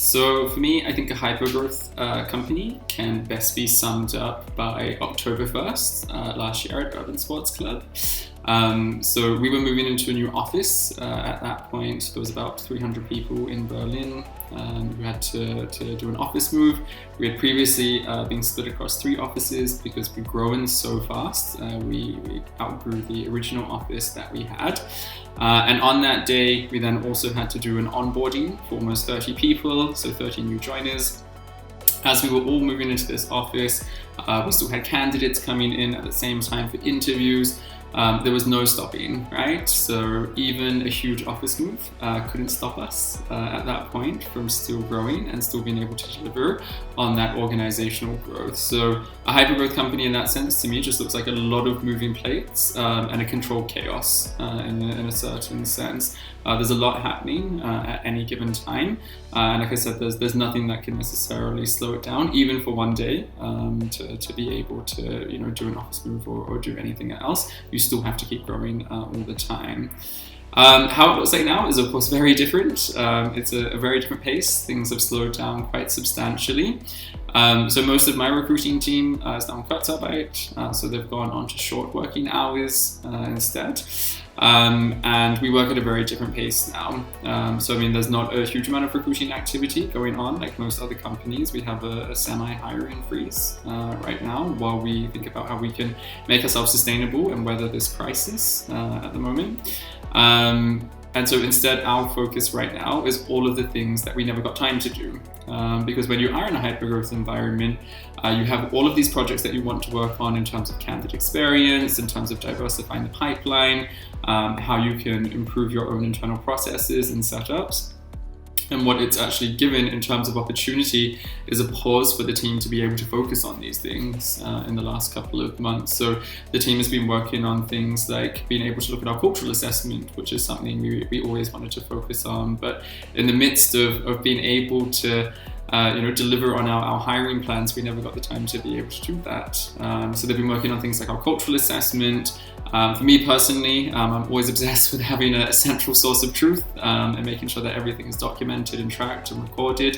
So for me, I think a hypergrowth company can best be summed up by October 1st last year at Urban Sports Club. So we were moving into a new office. At that point, there was about 300 people in Berlin. We had to do an office move. We had previously been split across 3 offices because we'd grown so fast. We outgrew the original office that we had. And on that day, we then also had to do an onboarding for almost 30 people, so 30 new joiners. As we were all moving into this office, we still had candidates coming in at the same time for interviews. There was no stopping, right? So even a huge office move couldn't stop us at that point from still growing and still being able to deliver on that organizational growth. So a hypergrowth company in that sense to me just looks like a lot of moving plates and a controlled chaos in a certain sense. There's a lot happening at any given time. And like I said, there's nothing that can necessarily slow it down, even for one day, to be able to do an office move or do anything else. You still have to keep growing all the time. How it looks like now is of course very different. It's a very different pace. Things have slowed down quite substantially. So most of my recruiting team is now on Kurzarbeit, so they've gone on to short working hours instead. And we work at a very different pace now. So there's not a huge amount of recruiting activity going on like most other companies. We have a semi-hiring freeze right now while we think about how we can make ourselves sustainable and weather this crisis at the moment. And so instead, our focus right now is all of the things that we never got time to do. Because when you are in a hypergrowth environment, you have all of these projects that you want to work on in terms of candidate experience, in terms of diversifying the pipeline, how you can improve your own internal processes and setups. And what it's actually given in terms of opportunity is a pause for the team to be able to focus on these things in the last couple of months. So the team has been working on things like being able to look at our cultural assessment, which is something we always wanted to focus on. But in the midst of being able to deliver on our hiring plans, we never got the time to be able to do that. So they've been working on things like our cultural assessment. For me personally, I'm always obsessed with having a central source of truth and making sure that everything is documented and tracked and recorded.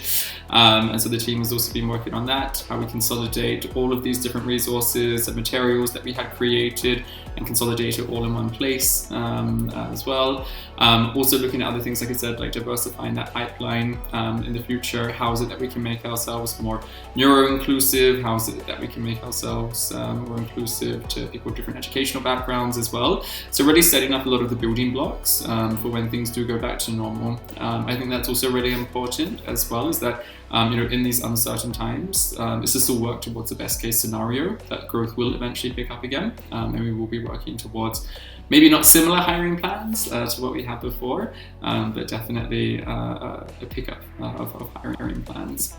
And so the team has also been working on that, how we consolidate all of these different resources and materials that we had created and consolidate it all in one place as well. Also looking at other things, like I said, like diversifying that pipeline in the future. How is it that we can make ourselves more neuro-inclusive? How is it that we can make ourselves more inclusive to people with different educational backgrounds as well? So really setting up a lot of the building blocks for when things do go back to normal. I think that's also really important as well, is that in these uncertain times, is to still work towards the best case scenario that growth will eventually pick up again, and we will be working towards maybe not similar hiring plans to what we had before, but definitely a pickup of hiring plans.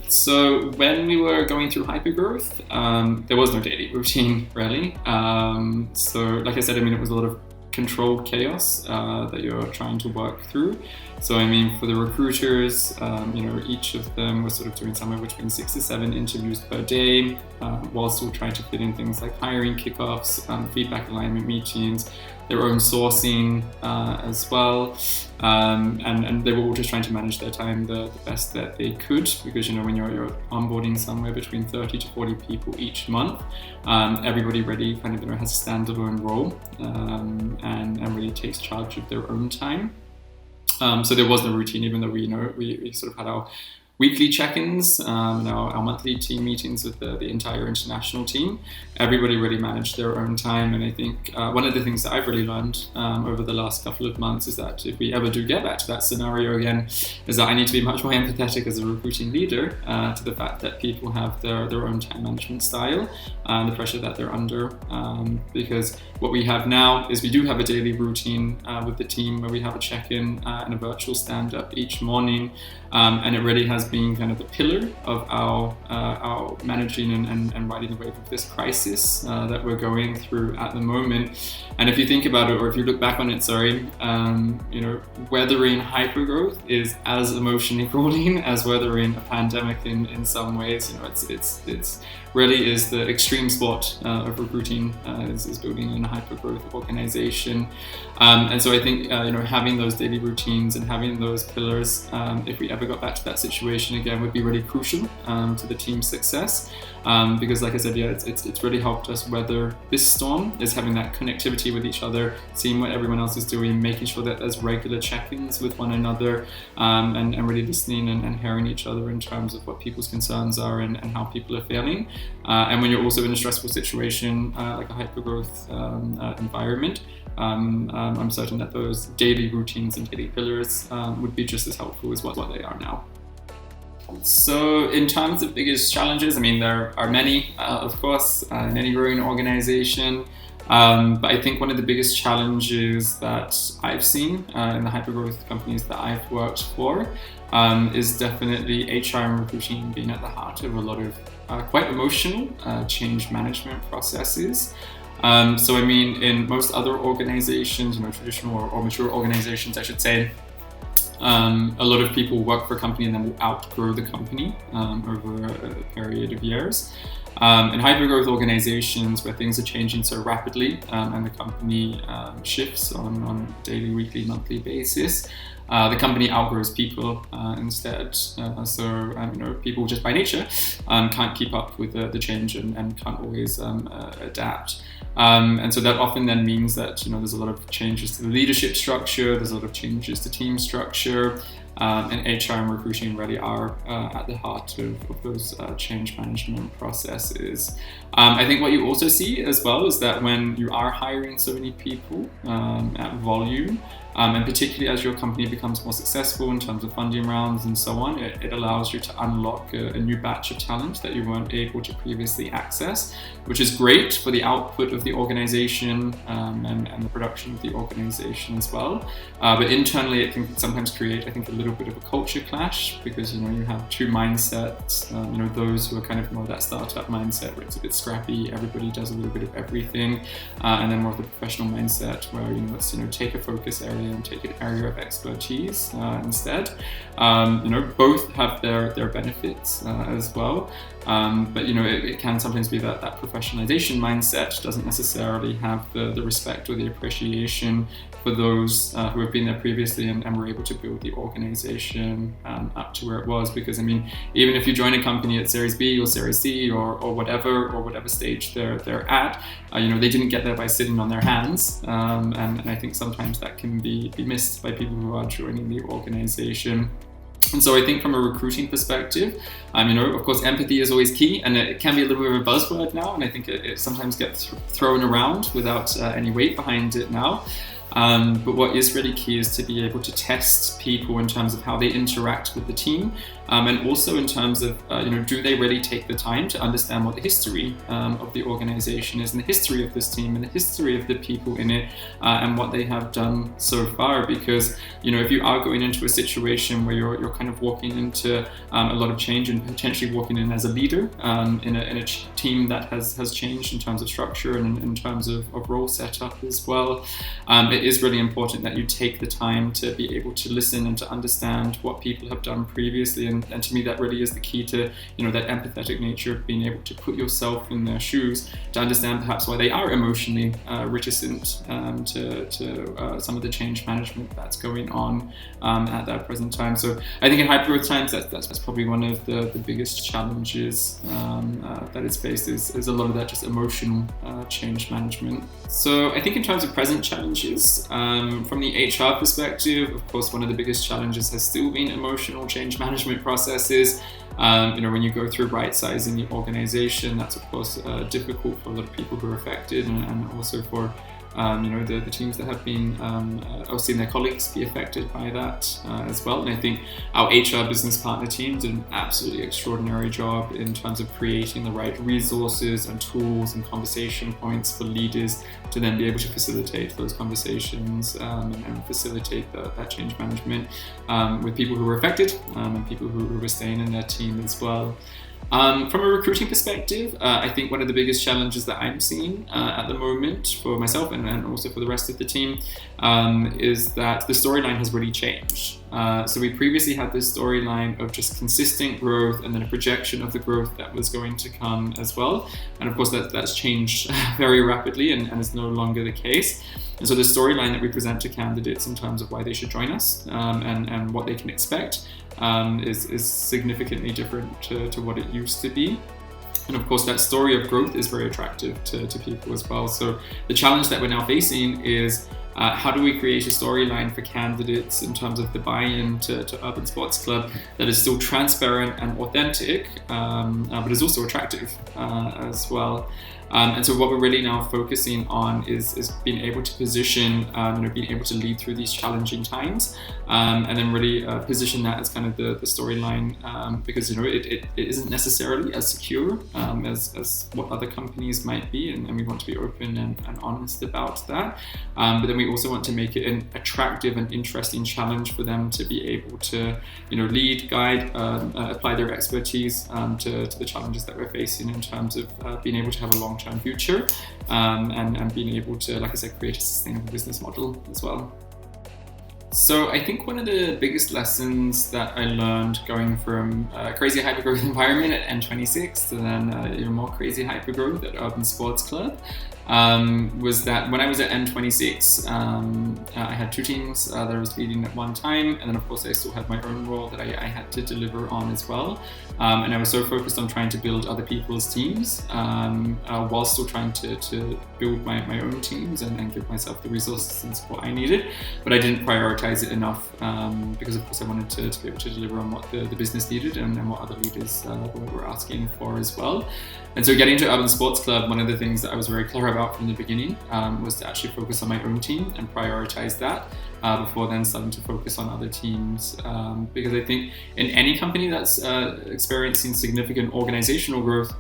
So when we were going through hypergrowth, there was no daily routine really. So like I said, it was a lot of controlled chaos that you're trying to work through. So for the recruiters, each of them was sort of doing somewhere between 6 to 7 interviews per day, while still trying to fit in things like hiring kickoffs, feedback alignment meetings, their own sourcing as well. And they were all just trying to manage their time the best that they could, because when you're onboarding somewhere between 30 to 40 people each month, everybody really kind of has a standalone role and really takes charge of their own time. So there was no routine, even though we sort of had our weekly check-ins, our monthly team meetings with the entire international team. Everybody really managed their own time, and I think one of the things that I've really learned over the last couple of months is that if we ever do get back to that scenario again, is that I need to be much more empathetic as a recruiting leader to the fact that people have their own time management style and the pressure that they're under, because what we have now is we do have a daily routine with the team where we have a check-in and a virtual stand-up each morning, and it really has being kind of the pillar of our managing and riding the wave of this crisis that we're going through at the moment. And if you think about it, or if you look back on it, weathering hypergrowth is as emotionally grueling as weathering a pandemic in some ways. It's really is the extreme sport of recruiting is building in a hypergrowth organization. And so I think having those daily routines and having those pillars, if we ever got back to that situation again, would be really crucial to the team's success. Because like I said, it's really helped us weather this storm, is having that connectivity with each other, seeing what everyone else is doing, making sure that there's regular check-ins with one another, and really listening and hearing each other in terms of what people's concerns are and how people are feeling. And when you're also in a stressful situation, like a hypergrowth environment, I'm certain that those daily routines and daily pillars would be just as helpful as what they are now. So in terms of biggest challenges, there are many, of course, in any growing organization. But I think one of the biggest challenges that I've seen in the hypergrowth companies that I've worked for is definitely HR and recruiting being at the heart of a lot of quite emotional change management processes. In most other organizations, traditional or mature organizations, I should say, a lot of people work for a company and then will outgrow the company over a period of years. In hypergrowth organizations where things are changing so rapidly and the company shifts on a daily, weekly, monthly basis, the company outgrows people instead. People just by nature can't keep up with the change and can't always adapt. And so that often then means that there's a lot of changes to the leadership structure, there's a lot of changes to team structure, and HR and recruiting really are at the heart of those change management processes. I think what you also see as well is that when you are hiring so many people at volume, and particularly as your company becomes more successful in terms of funding rounds and so on, it allows you to unlock a new batch of talent that you weren't able to previously access, which is great for the output of the organization and the production of the organization as well. But internally, it can sometimes create, I think, a little bit of a culture clash because you have two mindsets. Those who are kind of more that startup mindset where it's a bit scrappy, everybody does a little bit of everything, and then more of the professional mindset where let's take a focus area and take an area of expertise instead. Both have their benefits as well. But it can sometimes be that professionalization mindset doesn't necessarily have the respect or the appreciation for those who have been there previously and were able to build the organization up to where it was. Because even if you join a company at Series B or Series C or whatever stage they're at, they didn't get there by sitting on their hands, and I think sometimes that can be missed by people who are joining the organization. And so I think from a recruiting perspective, of course, empathy is always key, and it can be a little bit of a buzzword now, and I think it sometimes gets thrown around without any weight behind it now. But what is really key is to be able to test people in terms of how they interact with the team, and also in terms of, do they really take the time to understand what the history of the organization is, and the history of this team, and the history of the people in it, and what they have done so far. Because, if you are going into a situation where you're kind of walking into a lot of change and potentially walking in as a leader in a team that has changed in terms of structure and in terms of role setup as well, it is really important that you take the time to be able to listen and to understand what people have done previously. And to me, that really is the key to, that empathetic nature of being able to put yourself in their shoes, to understand perhaps why they are emotionally reticent to some of the change management that's going on at that present time. So I think in hypergrowth times, that's probably one of the biggest challenges that is faced is a lot of that just emotional change management. So I think in terms of present challenges, from the HR perspective, of course, one of the biggest challenges has still been emotional change management processes. When you go through right sizing the organization, that's of course difficult for a lot of people who are affected, and also for the teams that have been or seen their colleagues be affected by that as well. And I think our HR business partner team did an absolutely extraordinary job in terms of creating the right resources and tools and conversation points for leaders to then be able to facilitate those conversations and facilitate that change management with people who were affected and people who were staying in their team as well. From a recruiting perspective, I think one of the biggest challenges that I'm seeing at the moment for myself and also for the rest of the team is that the storyline has really changed. So we previously had this storyline of just consistent growth and then a projection of the growth that was going to come as well. And of course that's changed very rapidly and is no longer the case. And so the storyline that we present to candidates in terms of why they should join us and what they can expect is significantly different to what it used to be. And of course, that story of growth is very attractive to people as well. So the challenge that we're now facing is how do we create a storyline for candidates in terms of the buy-in to Urban Sports Club that is still transparent and authentic, but is also attractive as well. And so what we're really now focusing on is being able to position, being able to lead through these challenging times, and then really position that as kind of the storyline, because it isn't necessarily as secure as what other companies might be, and we want to be open and honest about that. But then we also want to make it an attractive and interesting challenge for them to be able to, lead, guide, apply their expertise to the challenges that we're facing in terms of being able to have a long-term future and being able to, like I said, create a sustainable business model as well. So I think one of the biggest lessons that I learned going from a crazy hypergrowth environment at N26 to then even more crazy hypergrowth at Urban Sports Club was that when I was at N26, I had two teams that I was leading at one time, and then of course I still had my own role that I had to deliver on as well. And I was so focused on trying to build other people's teams while still trying to build my own teams and give myself the resources and support I needed. But I didn't prioritize it enough because of course I wanted to be able to deliver on what the business needed and what other leaders were asking for as well. And so getting to Urban Sports Club, one of the things that I was very clear about from the beginning was to actually focus on my own team and prioritize that before then starting to focus on other teams. Because I think in any company that's experiencing significant organizational growth,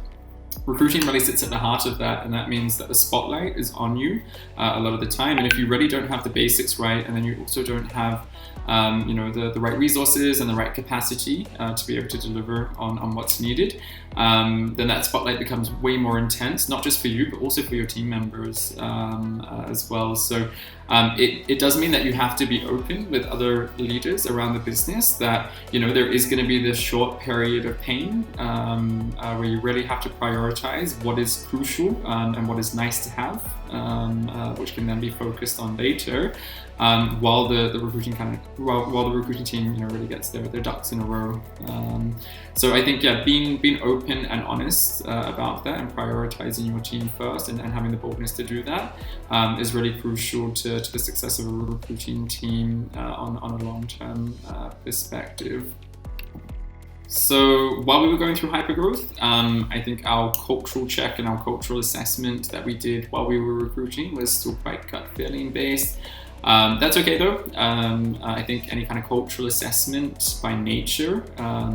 recruiting really sits at the heart of that, and that means that the spotlight is on you a lot of the time. And if you really don't have the basics right, and then you also don't have the right resources and the right capacity to be able to deliver on what's needed, then that spotlight becomes way more intense, not just for you, but also for your team members as well. So it does mean that you have to be open with other leaders around the business that, there is going to be this short period of pain where you really have to prioritize what is crucial and what is nice to have, which can then be focused on later, while the recruiting team really gets their ducks in a row. So I think being open and honest about that and prioritizing your team first and having the boldness to do that is really crucial to the success of a recruiting team on a long-term perspective. So while we were going through hypergrowth, I think our cultural check and our cultural assessment that we did while we were recruiting was still quite gut feeling based. That's okay though. I think any kind of cultural assessment by nature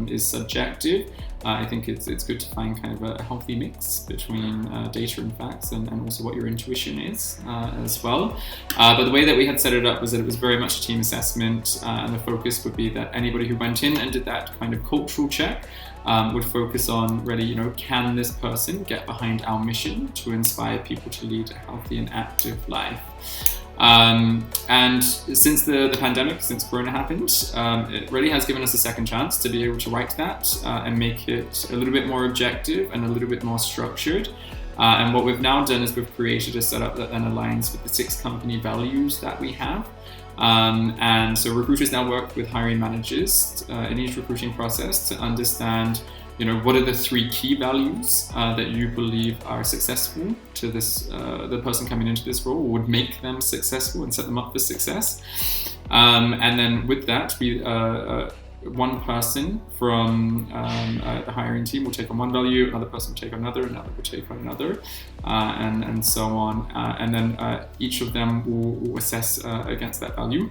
is subjective. I think it's good to find kind of a healthy mix between data and facts and also what your intuition is as well. But the way that we had set it up was that it was very much a team assessment, and the focus would be that anybody who went in and did that kind of cultural check would focus on really, can this person get behind our mission to inspire people to lead a healthy and active life? And since the pandemic, since Corona happened, it really has given us a second chance to be able to write that and make it a little bit more objective and a little bit more structured. And what we've now done is we've created a setup that then aligns with the 6 company values that we have. And so recruiters now work with hiring managers in each recruiting process to understand what are the 3 key values that you believe are successful to this, the person coming into this role, would make them successful and set them up for success. And then with that, we one person from the hiring team will take on one value, another person will take on another will take on another, and so on. And then each of them will assess against that value.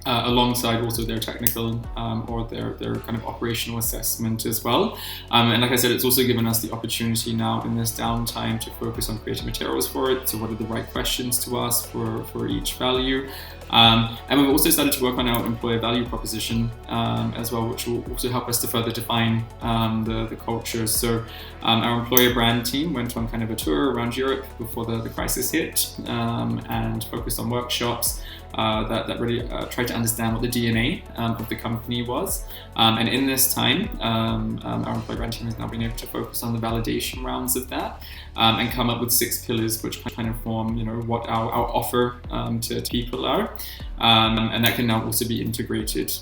Alongside also their technical or their kind of operational assessment as well. And like I said, it's also given us the opportunity now in this downtime to focus on creating materials for it. So what are the right questions to ask for each value? And we've also started to work on our employer value proposition as well, which will also help us to further define the culture. So our employer brand team went on kind of a tour around Europe before the crisis hit and focused on workshops that really tried to understand what the DNA of the company was. And in this time, our employer brand team has now been able to focus on the validation rounds of that and come up with 6 pillars, which kind of form, what our offer to people are. And that can now also be integrated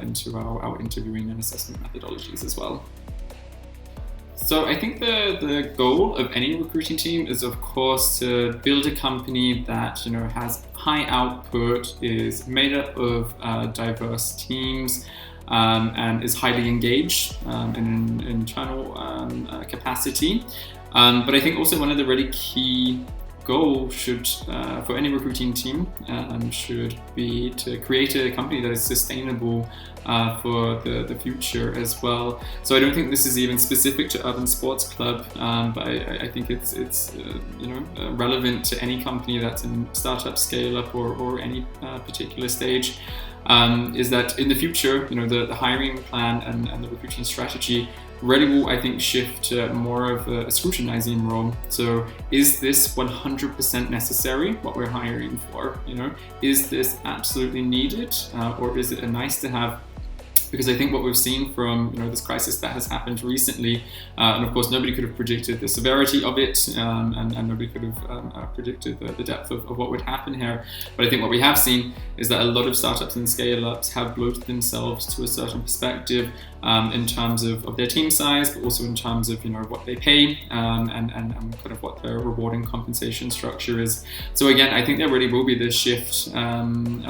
into our interviewing and assessment methodologies as well. So I think the goal of any recruiting team is, of course, to build a company that has high output, is made up of diverse teams, and is highly engaged in internal capacity. But I think also one of the really key goal should, for any recruiting team, should be to create a company that is sustainable for the future as well. So I don't think this is even specific to Urban Sports Club, but I think it's relevant to any company that's in startup, scale up, or any particular stage. Is that in the future, the hiring plan and the recruiting strategy really will, I think, shift to more of a scrutinizing role. So is this 100% necessary, what we're hiring for? Is this absolutely needed, or is it a nice to have? Because I think what we've seen from this crisis that has happened recently, and of course nobody could have predicted the severity of it, and nobody could have predicted the depth of what would happen here. But I think what we have seen is that a lot of startups and scale-ups have bloated themselves to a certain perspective in terms of their team size, but also in terms of what they pay and kind of what their reward and compensation structure is. So again, I think there really will be this shift from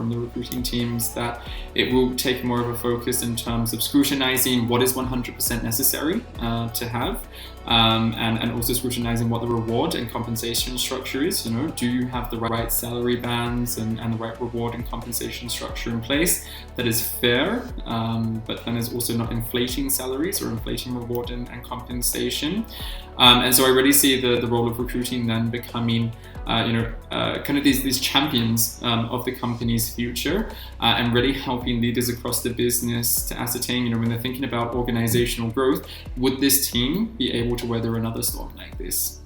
the recruiting teams, that it will take more of a focus in terms of scrutinizing what is 100% necessary to have, and also scrutinizing what the reward and compensation structure is. Do you have the right salary bands and the right reward and compensation structure in place that is fair, but then is also not inflating salaries or inflating reward and compensation. And so I really see the role of recruiting then becoming kind of these champions of the company's future, and really helping leaders across the business to ascertain, when they're thinking about organizational growth, would this team be able to weather another storm like this?